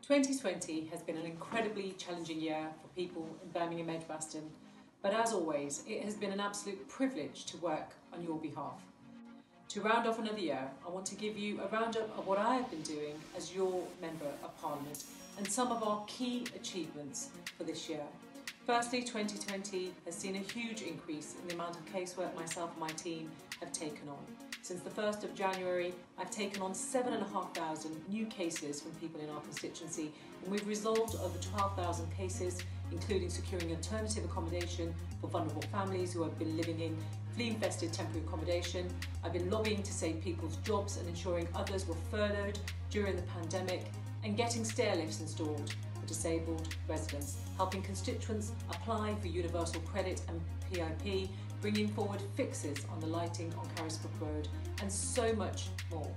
2020 has been an incredibly challenging year for people in Birmingham Edgbaston, but as always, it has been an absolute privilege to work on your behalf. To round off another year, I want to give you a roundup of what I have been doing as your Member of Parliament and some of our key achievements for this year. Firstly, 2020 has seen a huge increase in the amount of casework myself and my team have taken on. Since the 1st of January, I've taken on 7,500 new cases from people in our constituency, and we've resolved over 12,000 cases, including securing alternative accommodation for vulnerable families who have been living in flea-infested temporary accommodation. I've been lobbying to save people's jobs and ensuring others were furloughed during the pandemic, and getting stair lifts installed for disabled residents, helping constituents apply for universal credit and PIP, bringing forward fixes on the lighting on Carisbrook Road, and so much more.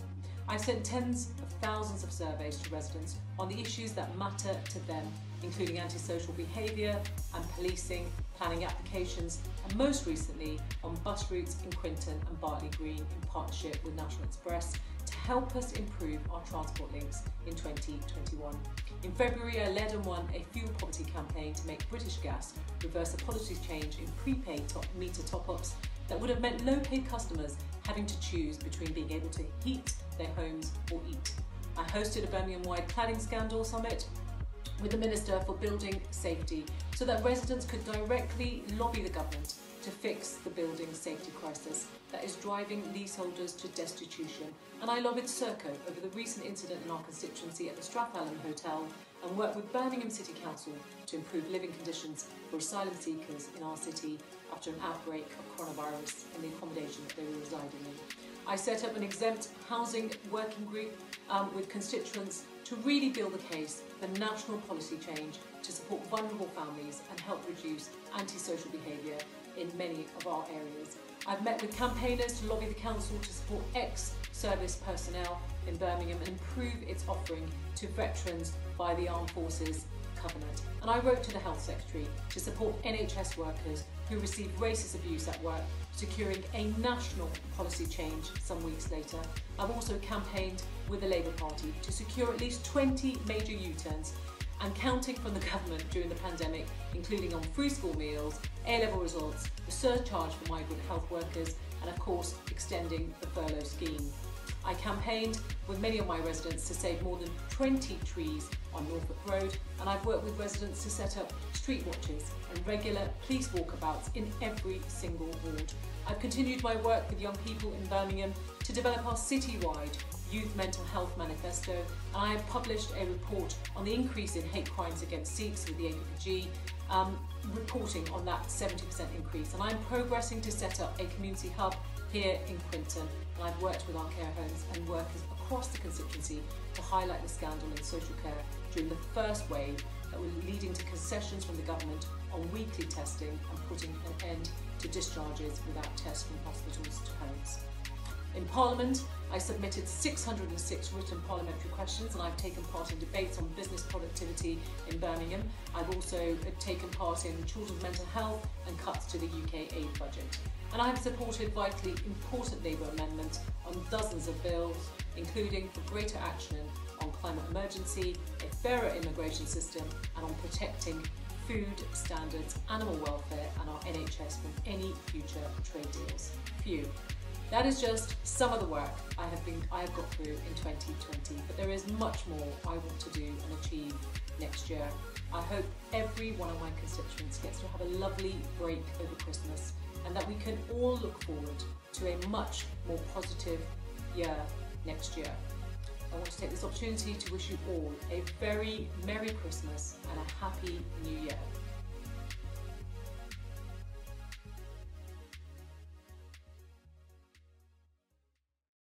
I've sent tens of thousands of surveys to residents on the issues that matter to them, including antisocial behaviour and policing, planning applications, and most recently on bus routes in Quinton and Bartley Green in partnership with National Express to help us improve our transport links in 2021. In February, I led and won a fuel poverty campaign to make British Gas reverse a policy change in prepaid meter top-ups that would have meant low-paid customers having to choose between being able to heat their homes or eat. I hosted a Birmingham-wide cladding scandal summit with the Minister for Building Safety so that residents could directly lobby the government to fix the building safety crisis that is driving leaseholders to destitution. And I lobbied Serco over the recent incident in our constituency at the Strathallan Hotel and worked with Birmingham City Council to improve living conditions for asylum seekers in our city after an outbreak of coronavirus in the accommodation that they were residing in. I set up an exempt housing working group with constituents to really build the case for national policy change to support vulnerable families and help reduce antisocial behaviour in many of our areas. I've met with campaigners to lobby the council to support ex-service personnel in Birmingham and improve its offering to veterans by the Armed Forces Covenant. And I wrote to the Health Secretary to support NHS workers who receive racist abuse at work, securing a national policy change some weeks later. I've also campaigned with the Labour Party to secure at least 20 major U-turns and counting from the government during the pandemic, including on free school meals, A-level results, the surcharge for migrant health workers, and of course, extending the furlough scheme. I campaigned with many of my residents to save more than 20 trees on Norfolk Road, and I've worked with residents to set up street watches and regular police walkabouts in every single ward. I've continued my work with young people in Birmingham to develop our citywide Youth Mental Health Manifesto, and I have published a report on the increase in hate crimes against Sikhs with the APPG, reporting on that 70% increase. And I'm progressing to set up a community hub here in Quinton, and I've worked with our care homes and workers across the constituency to highlight the scandal in social care during the first wave that were leading to concessions from the government on weekly testing and putting an end to discharges without tests from hospitals to homes. In Parliament, I submitted 606 written parliamentary questions, and I've taken part in debates on business productivity in Birmingham. I've also taken part in children's mental health and cuts to the UK aid budget. And I've supported vitally important Labour amendments on dozens of bills, including for greater action on climate emergency, a fairer immigration system, and on protecting food standards, animal welfare, and our NHS from any future trade deals. Phew. That is just some of the work I have got through in 2020, but there is much more I want to do and achieve next year. I hope every one of my constituents gets to have a lovely break over Christmas, and that we can all look forward to a much more positive year next year. I want to take this opportunity to wish you all a very Merry Christmas and a Happy New Year.